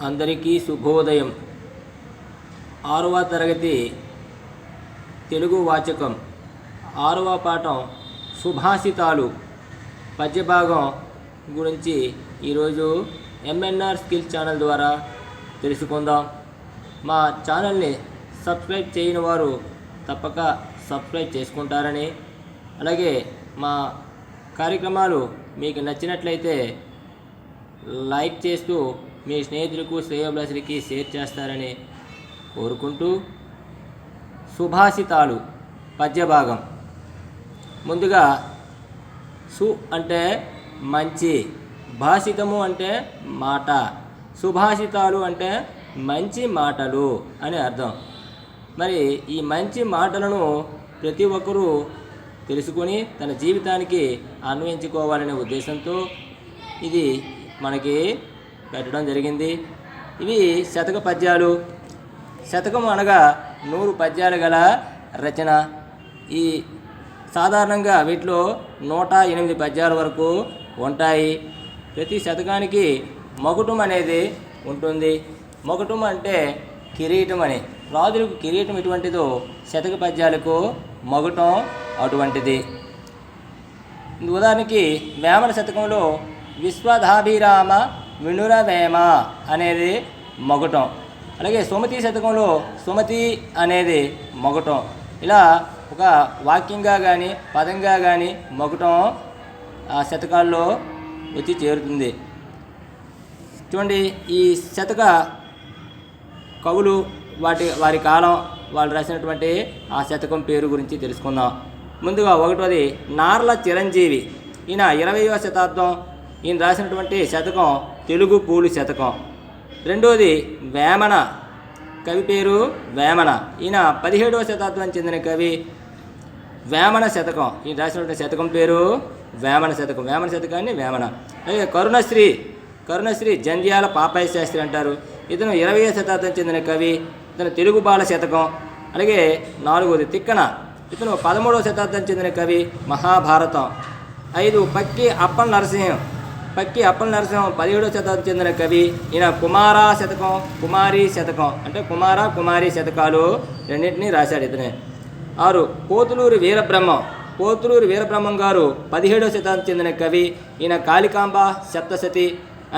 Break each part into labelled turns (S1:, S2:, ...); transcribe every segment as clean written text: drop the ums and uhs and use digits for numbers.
S1: అందరికీ శుభోదయం. 6వ తరగతి తెలుగు వాచకం 6వ పాఠం సుభాషితాలు పద్యభాగం గురించి ఈరోజు ఎంఎన్ఆర్ స్కిల్స్ ఛానల్ ద్వారా తెలుసుకుందాం. మా ఛానల్ని సబ్స్క్రైబ్ చేయని వారు తప్పక సబ్స్క్రైబ్ చేసుకుంటారని, అలాగే మా కార్యక్రమాలు మీకు నచ్చినట్లయితే లైక్ చేస్తూ మీ స్నేహితులకు శ్రేయోభిలాషులకి షేర్ చేస్తారని కోరుకుంటూ, సుభాషితాలు పద్యభాగం. ముందుగా సు అంటే మంచి, భాషితము అంటే మాట, సుభాషితాలు అంటే మంచి మాటలు అని అర్థం. మరి ఈ మంచి మాటలను ప్రతి ఒక్కరూ తెలుసుకొని తన జీవితానికి అన్వయించుకోవాలనే ఉద్దేశంతో ఇది మనకి పెట్టడం జరిగింది. ఇవి శతక పద్యాలు. శతకం అనగా 100 పద్యాలు గల రచన. ఈ సాధారణంగా వీటిలో 108 పద్యాల వరకు ఉంటాయి. ప్రతి శతకానికి మకుటం అనేది ఉంటుంది. మకుటం అంటే కిరీటం అని. రాజులకు కిరీటం ఎటువంటిదో శతక పద్యాలకు మకుటం అటువంటిది. ఉదాహరణకి వేమన శతకంలో విశ్వధాభిరామ వినురవేమ అనేది మకుటం. అలాగే సుమతి శతకంలో సుమతి అనేది మకుటం. ఇలా ఒక వాక్యంగా కానీ పదంగా కానీ మకుటం ఆ శతకాల్లో వచ్చి చేరుతుంది. చూడండి, ఈ శతక కవులు వారి కాలం వాళ్ళు రాసినటువంటి ఆ శతకం పేరు గురించి తెలుసుకుందాం. ముందుగా 1వది నార్ల చిరంజీవి. ఈయన 20వ శతాబ్దం. ఈయన రాసినటువంటి శతకం తెలుగు పూలు శతకం. 2వది వేమన, కవి పేరు వేమన. ఈయన 17వ శతాబ్దానికి చెందిన కవి. వేమన శతకం, ఈయన రాసినటువంటి శతకం పేరు వేమన శతకం. వేమన శతకాన్ని వేమన. అలాగే కరుణశ్రీ జంధ్యాల పాపయ్య శాస్త్రి అంటారు. ఇతను 20వ శతాబ్దానికి చెందిన కవి. ఇతను తెలుగు బాల శతకం. అలాగే 4వది తిక్కన. ఇతను 13వ శతాబ్దానికి చెందిన కవి. మహాభారతం. 5 పక్కి అప్పల నరసింహం. 17వ శతాబ్దం చెందిన కవి. ఈయన కుమారా శతకం, కుమారి శతకం అంటే కుమారి శతకాలు రెండింటినీ రాశాడు ఇతనే. 6 పోతులూరి వీరబ్రహ్మం గారు 17వ శతాబ్దం చెందిన కవి. ఈయన కాళికాంబ సప్తశతి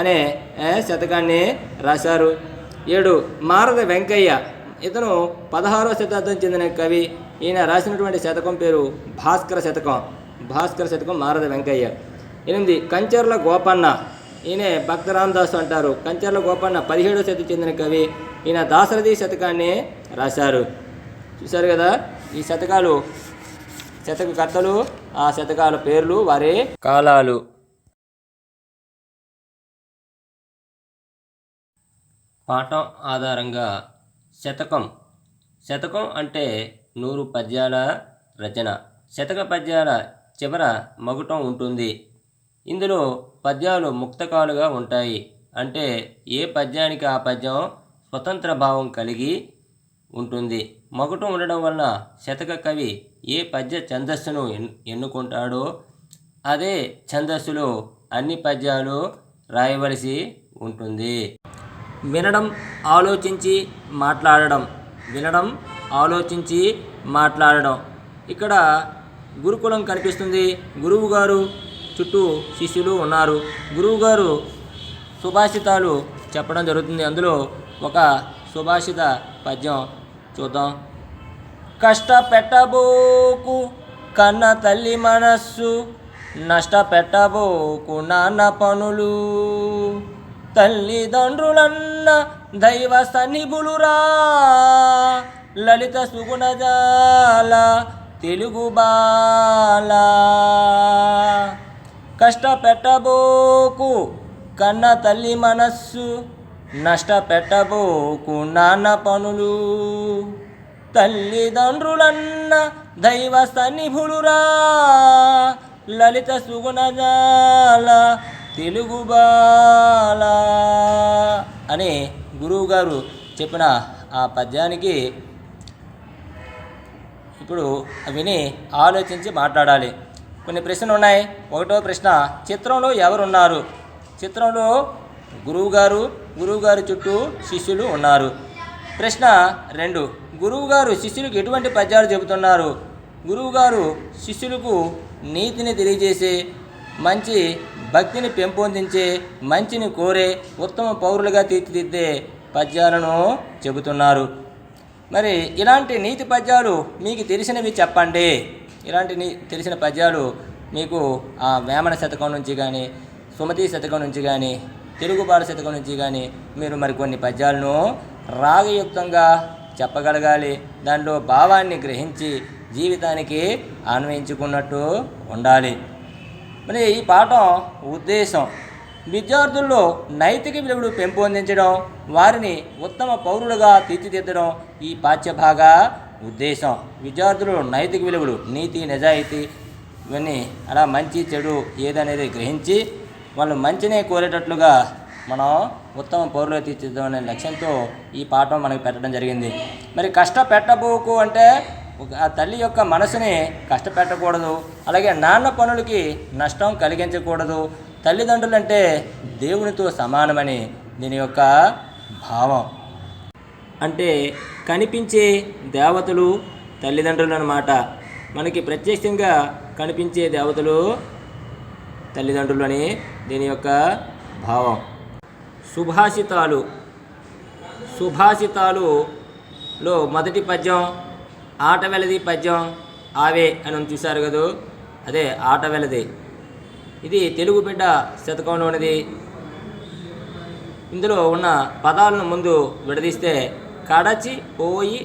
S1: అనే శతకాన్ని రాశారు. 7 మారద వెంకయ్య. ఇతను 16వ శతాబ్దం చెందిన కవి. ఈయన రాసినటువంటి శతకం పేరు భాస్కర శతకం మారద వెంకయ్య. 8 కంచర్ల గోపన్న. ఈయన భక్త రామదాసు అంటారు. కంచర్ల గోపన్న 17వ శతాబ్దం చెందిన కవి. ఈయన దాశరథి శతకాన్ని రాశారు. చూశారు కదా, ఈ శతకాలు శతకకర్తలు, ఆ శతకాల పేర్లు, వారి కాలాలు. పాఠం ఆధారంగా శతకం అంటే 100 పద్యాల రచన. శతక పద్యాల చివర మకుటం ఉంటుంది. ఇందులో పద్యాలు ముక్తకాలుగా ఉంటాయి. అంటే ఏ పద్యానికి ఆ పద్యం స్వతంత్ర భావం కలిగి ఉంటుంది. మకుటం ఉండడం వలన శతక కవి ఏ పద్య ఛందస్సును ఎన్నుకుంటాడో అదే ఛందస్సులో అన్ని పద్యాలు రాయవలసి ఉంటుంది. వినడం, ఆలోచించి మాట్లాడడం. ఇక్కడ గురుకులం కనిపిస్తుంది. గురువు గారు చుట్టూ శిష్యులు ఉన్నారు. గురువుగారు సుభాషితాలు చెప్పడం జరుగుతుంది. అందులో ఒక సుభాషిత పద్యం చూద్దాం. కష్టపెట్టబోకు కన్న తల్లి మనస్సు, నష్టపెట్టబోకు నాన్న పనులు, తల్లిదండ్రులన్న దైవ సన్నిభులురా, లలిత సుగుణజాల తెలుగు బాల. కష్టపెట్టబోకు కన్న తల్లి మనస్సు, నష్టపెట్టబోకు నాన్న పనులు, తల్లిదండ్రులన్న దైవ సన్నిభులురా, లలిత సుగుణజాల తెలుగు బాల అని గురువుగారు చెప్పిన ఆ పద్యానికి ఇప్పుడు విని ఆలోచించి మాట్లాడాలి. కొన్ని ప్రశ్నలు ఉన్నాయి. 1వ ప్రశ్న, చిత్రంలో ఎవరున్నారు? చిత్రంలో గురువుగారు చుట్టూ శిష్యులు ఉన్నారు. ప్రశ్న 2, గురువుగారు శిష్యులకు ఎటువంటి పద్యాలు చెబుతున్నారు? గురువుగారు శిష్యులకు నీతిని తెలియజేసే, మంచి భక్తిని పెంపొందించే, మంచిని కోరే, ఉత్తమ పౌరులుగా తీర్చిదిద్దే పద్యాలను చెబుతున్నారు. మరి ఇలాంటి నీతి పద్యాలు మీకు తెలిసినవి చెప్పండి. ఇలాంటి తెలిసిన పద్యాలు మీకు ఆ వేమన శతకం నుంచి కానీ, సుమతి శతకం నుంచి కానీ, తెలుగుపాట శతకం నుంచి కానీ మీరు మరికొన్ని పద్యాలను రాగయుక్తంగా చెప్పగలగాలి. దాంట్లో భావాన్ని గ్రహించి జీవితానికి అన్వయించుకున్నట్టు ఉండాలి. మరి ఈ పాఠం ఉద్దేశం విద్యార్థుల్లో నైతిక విలువలు పెంపొందించడం, వారిని ఉత్తమ పౌరులుగా తీర్చిదిద్దడం ఈ పాఠ్యభాగ ఉద్దేశం. విద్యార్థులు నైతిక విలువలు, నీతి, నిజాయితీ ఇవన్నీ అలా మంచి చెడు ఏదనేది గ్రహించి వాళ్ళు మంచినే కోరేటట్లుగా మనం ఉత్తమ పౌరులుగా తీర్చిదిద్దాం అనే లక్ష్యంతో ఈ పాఠం మనకు పెట్టడం జరిగింది. మరి కష్టపెట్టబోకు అంటే ఆ తల్లి యొక్క మనసుని కష్టపెట్టకూడదు, అలాగే నాన్న పనులకి నష్టం కలిగించకూడదు. తల్లిదండ్రులు అంటే దేవునితో సమానమని దీని యొక్క భావం. అంటే కనిపించే దేవతలు తల్లిదండ్రులు అన్నమాట. మనకి ప్రత్యక్షంగా కనిపించే దేవతలు తల్లిదండ్రులు అని దీని యొక్క భావం. సుభాషితాలులో మొదటి పద్యం ఆటవెలది పద్యం ఆవే అని చూశారు కదా, అదే ఆటవెలది. ఇది తెలుగు బిడ్డ శతకంలోనిది. ఇందులో ఉన్న పదాలను ముందు విడదీస్తే కడచిపోయి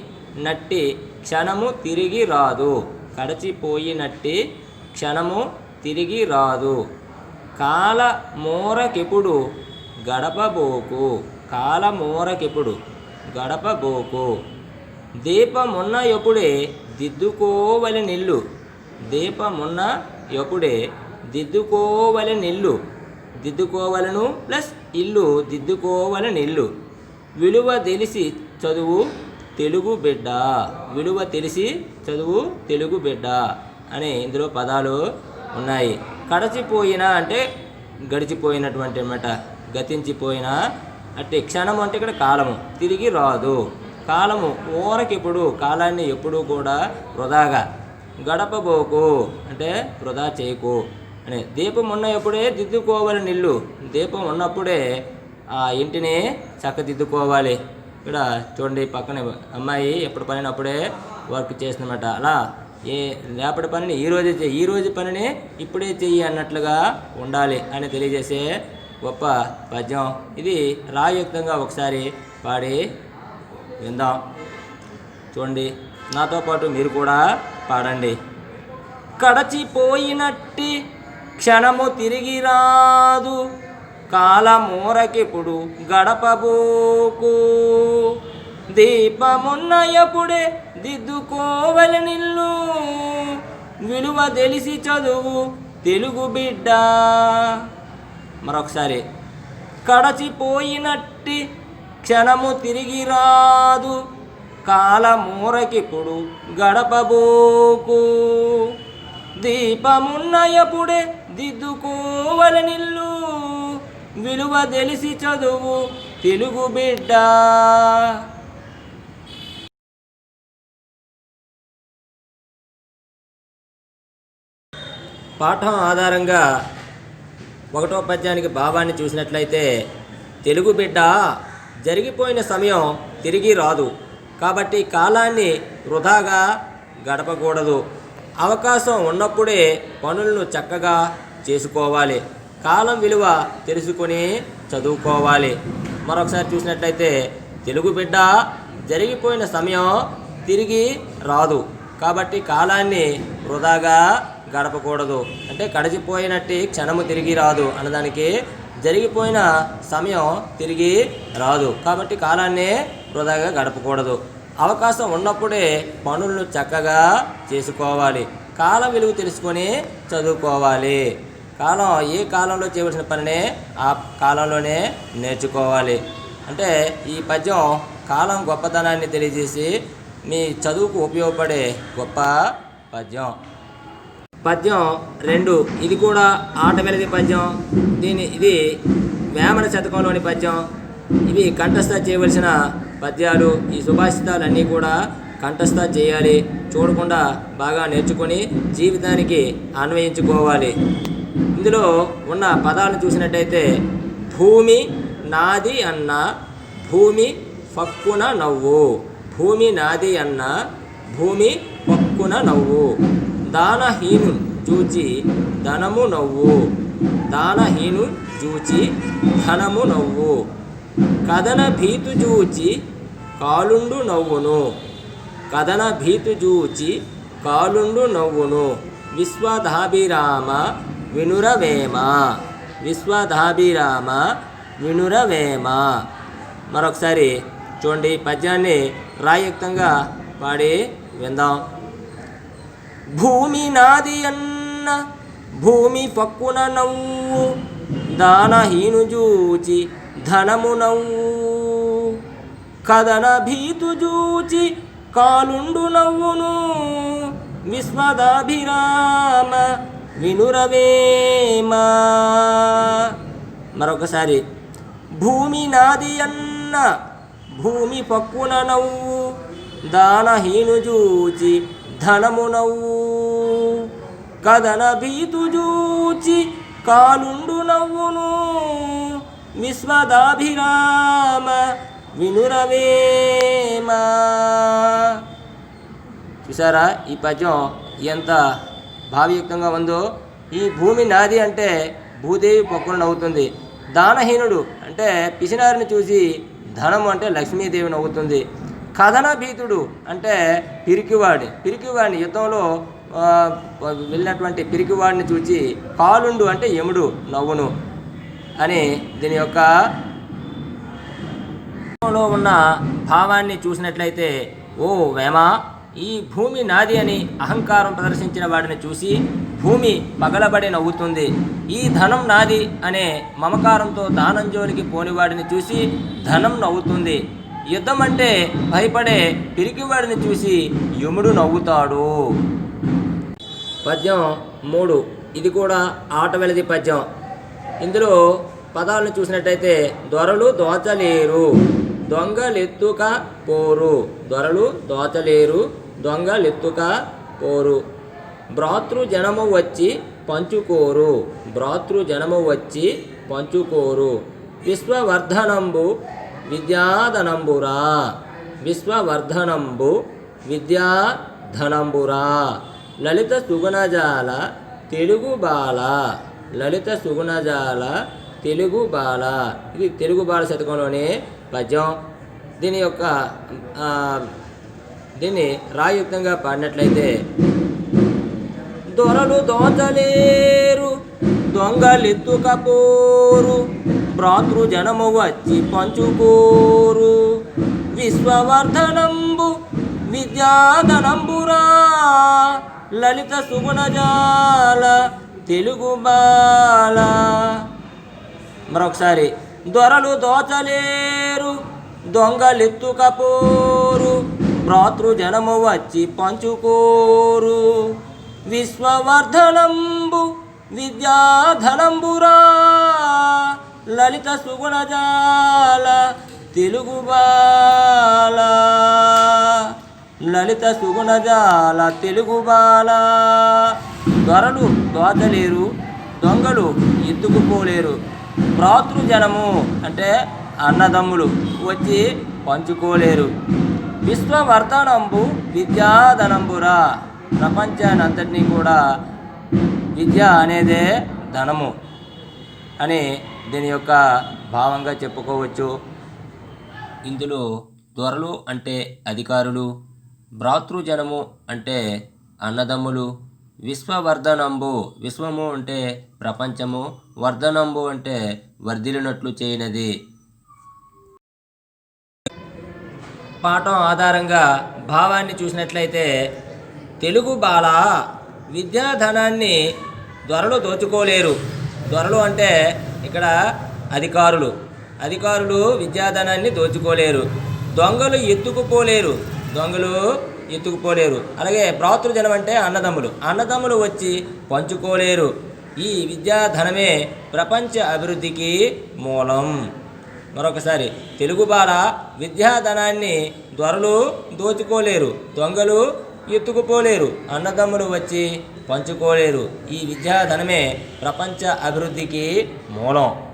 S1: నట్టి క్షణము తిరిగి రాదు. కడచిపోయినట్టి క్షణము తిరిగి రాదు. కాలమూరకెప్పుడు గడపబోకు. కాలమూరకెప్పుడు గడపబోకు. దీపమున్న ఎప్పుడే దిద్దుకోవలి నిల్లు. దీపమున్న ఎప్పుడే దిద్దుకోవలి నిల్లు. దిద్దుకోవలను ప్లస్ ఇల్లు, దిద్దుకోవలి నిల్లు. విలువ తెలిసి చదువు తెలుగు బిడ్డ. విలువ తెలిసి చదువు తెలుగు బిడ్డ అని ఇందులో పదాలు ఉన్నాయి. కడచిపోయిన అంటే గడిచిపోయినటువంటి అన్నమాట, గతించిపోయిన. అంటే క్షణము అంటే ఇక్కడ కాలము, తిరిగి రాదు. కాలము ఊరకెప్పుడు, కాలాన్ని ఎప్పుడూ కూడా వృధాగా. గడపబోకు అంటే వృధా చేయకు అని. దీపం ఉన్న ఎప్పుడే దిద్దుకోవాలి నిల్లు. దీపం ఉన్నప్పుడే ఆ ఇంటిని చక్కదిద్దుకోవాలి. ఇక్కడ చూడండి, పక్కన అమ్మాయి ఎప్పుడు పనిని అప్పుడే వర్క్ చేస్తుందన్నమాట. అలా రేపటి పనిని ఈ రోజు పనిని ఇప్పుడే చెయ్యి అన్నట్లుగా ఉండాలి అని తెలియజేసే గొప్ప పద్యం ఇది. రాయుక్తంగా ఒకసారి పాడి విందాం. చూడండి, నాతో పాటు మీరు కూడా పాడండి. కడచిపోయినట్టి క్షణము తిరిగి రాదు. కాలమూరకెప్పుడు గడపబోకు. దీపమున్న ఎప్పుడే దిద్దుకోవలి నిల్లు. విలువ తెలిసి చదువు తెలుగు బిడ్డ. మరొకసారి. కడచిపోయినట్టి క్షణము తిరిగి రాదు. కాలమూరకెప్పుడు గడపబోకు. దీపమున్న ఎప్పుడే దిద్దుకోవలి నిల్లు. విలువ తెలిసి చదువు తెలుగు బిడ్డ. పాఠం ఆధారంగా ఒకటో పద్యానికి భావాన్ని చూసినట్లయితే, తెలుగు బిడ్డ, జరిగిపోయిన సమయం తిరిగి రాదు కాబట్టి కాలాన్ని వృధాగా గడపకూడదు. అవకాశం ఉన్నప్పుడే పనులను చక్కగా చేసుకోవాలి. కాలం విలువ తెలుసుకొని చదువుకోవాలి. మరొకసారి చూసినట్లయితే, తెలుగు బిడ్డ, జరిగిపోయిన సమయం తిరిగి రాదు కాబట్టి కాలాన్ని వృధాగా గడపకూడదు. అంటే గడిచిపోయినట్టు క్షణము తిరిగి రాదు అన్నదానికి జరిగిపోయిన సమయం తిరిగి రాదు కాబట్టి కాలాన్ని వృధాగా గడపకూడదు. అవకాశం ఉన్నప్పుడే పనులను చక్కగా చేసుకోవాలి. కాలం విలువ తెలుసుకొని చదువుకోవాలి. కాలం ఏ కాలంలో చేయవలసిన పనినే ఆ కాలంలోనే నేర్చుకోవాలి. అంటే ఈ పద్యం కాలం గొప్పతనాన్ని తెలియజేసి మీ చదువుకు ఉపయోగపడే గొప్ప పద్యం. పద్యం 2, ఇది కూడా ఆటవెలది పద్యం. ఇది వేమన శతకంలోని పద్యం. ఇవి కంఠస్థ చేయవలసిన పద్యాలు. ఈ సుభాషితాలన్నీ కూడా కంఠస్థ చేయాలి. చూడకుండా బాగా నేర్చుకొని జీవితానికి అన్వయించుకోవాలి. ఇందులో ఉన్న పదాలను చూసినట్టయితే భూమి నాది అన్న భూమి పక్కున నవ్వు. భూమి నాది అన్న భూమి పక్కున నవ్వు. దానహీను చూచి ధనము నవ్వు. దానహీను చూచి ధనము నవ్వు. కథన భీతు చూచి కాలుండు నవ్వును. కథన భీతు చూచి కాలుండు నవ్వును. విశ్వధాభిరామ వినురవేమ. విశ్వధాభిరామ వినురవేమ. మరొకసారి చూడండి, పద్యాన్ని రాయుక్తంగా పాడి విందాం. భూమి నాది అన్న భూమి పక్కున నవ్వు. దానహీను చూచి ధనము నవ్వు. కథన భీతు చూచి కాలుండు నవ్వును. విశ్వదాభిరామ వినురవేమ. మరొకసారి భూమి నాది అన్న భూమి పక్కున నవ్వు. దానహీను చూచి ధనము నవ్వు. కథన భీతు చూచి కాలుండు నవ్వును. విశ్వదాభిరామ వినురవేమ. చూసారా ఈ పద్యం ఎంత భావయుక్తంగా ఉందో. ఈ భూమి నాది అంటే భూదేవి పక్కున నవ్వుతుంది. దానహీనుడు అంటే పిసినారిని చూసి ధనము అంటే లక్ష్మీదేవి నవ్వుతుంది. కథన భీతుడు అంటే పిరికివాడిని యుద్ధంలో వెళ్ళినటువంటి పిరికివాడిని చూచి కాలుండు అంటే యముడు నవ్వును అని దీని యొక్క లో ఉన్న భావాన్ని చూసినట్లయితే, ఓ వేమ, ఈ భూమి నాది అని అహంకారం ప్రదర్శించిన వాడిని చూసి భూమి పగలబడి నవ్వుతుంది. ఈ ధనం నాది అనే మమకారంతో దానం జోలికి పోనివాడిని చూసి ధనం నవ్వుతుంది. యుద్ధం అంటే భయపడే పిరికివాడిని చూసి యముడు నవ్వుతాడు. పద్యం 3. ఇది కూడా ఆట వెలది పద్యం. ఇందులో పదాలను చూసినట్టయితే దొరలు దోచలేరు, దొంగలెత్తుక పోరు. దొరలు దోచలేరు, దొంగలెత్తుక పోరు. భ్రాతృజనము వచ్చి పంచుకోరు. భ్రాతృజనము వచ్చి పంచుకోరు. విశ్వవర్ధనంబు విద్యాధనంబురా. విశ్వవర్ధనంబు విద్యాధనంబురా. లలిత సుగుణజాల తెలుగు బాల. లలిత సుగుణజాల తెలుగు బాల. ఇది తెలుగు బాల శతకంలోని పద్యం. దీన్ని రాయుక్తంగా పాడినట్లయితే దొరలు దోచలేరు, దొంగలెత్తుకపోరు. భ్రాతృజనము వచ్చి పంచుకోరు. విశ్వవర్ధనంబు విద్యాధనంబురా. లలిత సుగుణజాల తెలుగు బాల. మరొకసారి దొరలు దోచలేరు, దొంగలెత్తుకపోరు. భ్రాతృజనము వచ్చి పంచుకోరు. విశ్వవర్ధనంబు విద్యాధనంబురా. లలిత సుగుణజాల తెలుగు బాల. లలిత సుగుణజాల తెలుగు బాల. దొరలు దోచలేరు, దొంగలు ఎత్తుకుపోలేరు. భ్రాతృజనము అంటే అన్నదమ్ములు వచ్చి పంచుకోలేరు. విశ్వవర్ధనంబు విద్యాధనంబురా. ప్రపంచానంతటినీ కూడా విద్య అనేదే ధనము అని దీని యొక్క భావంగా చెప్పుకోవచ్చు. ఇందులో దొరలు అంటే అధికారులు, భ్రాతృజనము అంటే అన్నదమ్ములు, విశ్వవర్ధనంబు విశ్వము అంటే ప్రపంచము, వర్ధనంబు అంటే వర్ధిల్లినట్లు చేయనది. పాఠం ఆధారంగా భావాన్ని చూసినట్లయితే తెలుగు బాల విద్యాధనాన్ని దొరలు దోచుకోలేరు. దొరలు అంటే ఇక్కడ అధికారులు. అధికారులు విద్యాధనాన్ని దోచుకోలేరు. దొంగలు ఎత్తుకుపోలేరు. దొంగలు ఎత్తుకుపోలేరు. అలాగే భ్రాతృజనం అంటే అన్నదమ్ములు. అన్నదమ్ములు వచ్చి పంచుకోలేరు. ఈ విద్యాధనమే ప్రపంచ అభివృద్ధికి మూలం. మరొకసారి, తెలుగు బాల విద్యాధనాన్ని దొరలు దోచుకోలేరు, దొంగలు ఎత్తుకుపోలేరు, అన్నదమ్ములు వచ్చి పంచుకోలేరు. ఈ విద్యాధనమే ప్రపంచ అభివృద్ధికి మూలం.